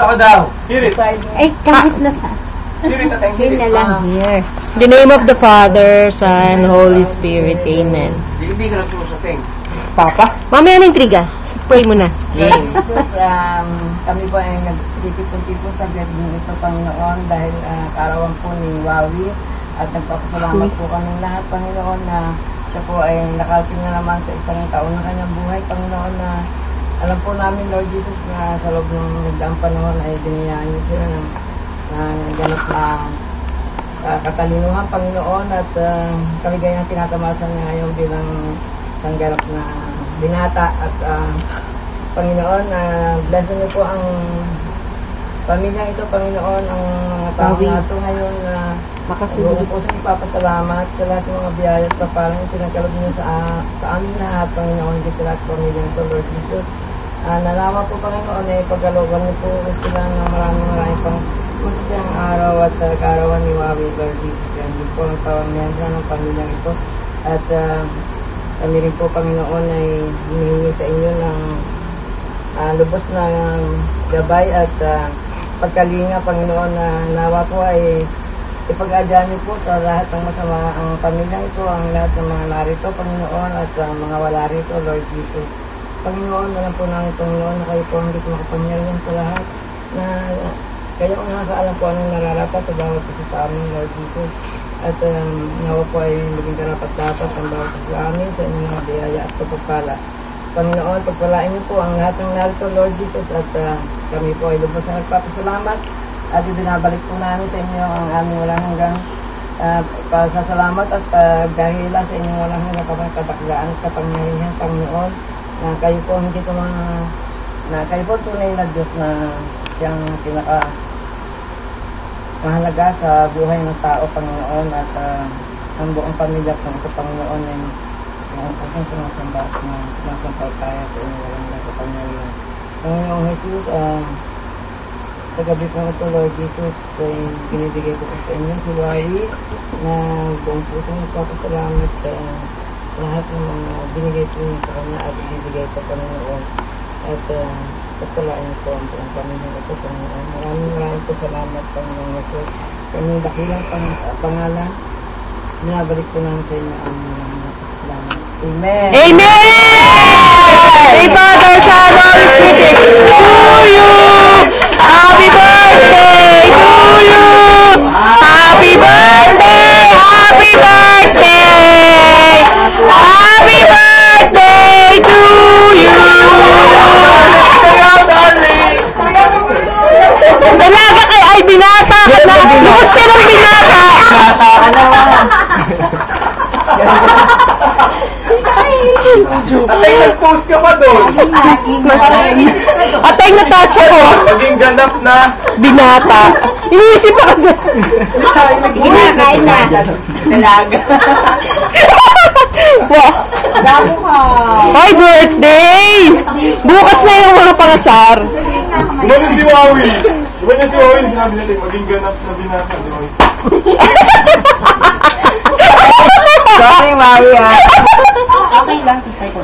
Ako daw. Hirit. Ay, kahit na pa. Hirit at ang Yun na lang. Here. In the name of the Father, Son, Holy Spirit. Amen. Hindi ka na sumusasing. Papa? Mamaya na intriga. Pray mo na. Kami po ay nagtitipon-tipon sa gathering ito, Panginoon, dahil kaarawan po ni Wawi at nagpapasalamat po kami lahat, Panginoon, na siya po ay nakarating na naman sa isang taon ng kanyang buhay, Panginoon, na alam po namin, Lord Jesus, na sa loob ng nagdaang panahon ay biniyaan niyo sila ng ganap na katalinuhan, Panginoon, at kaligayang tinatamasa niya ngayon bilang isang ganap na binata at Panginoon, blessin niyo po ang pamilyang ito, Panginoon, ang mga tao na ito ngayon na makasunod po sa ipapasalamat sa lahat ng mga biyaya at kapalang pinagkalog niyo sa amin lahat, Panginoon, dito lahat pamilyang ito, Lord Jesus. Nalaman po, Panginoon, ay pagkalogan niyo po sila ng maraming pang masasayang araw at kaarawan ni Wawi, Lord Jesus. Yan din po ang pamilya ng pamilyang ito. At kami rin po, Panginoon, ay hinihingi sa inyo ng lubos na gabay at pagkalinga, Panginoon, na nawa po ay ipag-adya niyo po sa lahat ng masama ang pamilyang ito, ang lahat ng mga narito, Panginoon, at ang mga wala rito, Lord Jesus. Panginoon, alam po namin, Panginoon, na kayo po ang hindi makapangyarihan sa lahat, na kayo ang nakakaalam po anong nararapat sa bawat isa sa amin, Lord Jesus. At nawa po ay maging karapat-dapat ang bawat isa sa amin sa inyong mga biyaya at pagpapala. Panginoon, pagpalain niyo po ang lahat ng narito, Lord Jesus, at kami po ay lubos na nagpapasalamat at ibinabalik po namin sa inyo ang aming walang hanggang pasasalamat at dahila sa inyong walang hanggang kataklaan at kapangyarihan, Panginoon, na kayo po hindi ko na kayo po tunay na Diyos na siyang pinaka mahalaga sa buhay ng tao, Panginoon, at ang buong pamilya ng ito, Panginoon, ay ang kusang sumasamba at sumasampalataya sa inyo walang hanggang kapangyarihan. Panginoong Jesus, sa gabi po ito, Lord Jesus, ay binibigay ko po sa inyo si Wai na buong pusong nagpapasalamat sa lahat ng mga binigay po niyo sa kanya at ibibigay po, Panginoon. At pagpalain niyo po ang buong pamilya ito, Panginoon. Maraming po salamat, Panginoon ito. Kaming dakilang pangalan, binabalik po namin sa inyo ang mga pasalamat. Amen! Amen! Hey, Father, Son, Holy Spirit, to you! Happy birthday to you! Happy birthday! Happy birthday! Happy birthday to you! Dalaga kay ay binata ka na! Gusto ng binata! Binata ka naman! Atay, nag-post ka pa doon. Atay, na-touch ako! Maging ganap na. Binata. Iniisip pa kasi. Ginakain na. Dalaga. Wow. Damo ka. Hi, birthday! Bukas na yung mga pangasar. Diba si Wawi? Diba niya si Wawi? Sinabi natin, maging ganap na binata. Sorry, Wawi, ha? Okay lang, titay ko.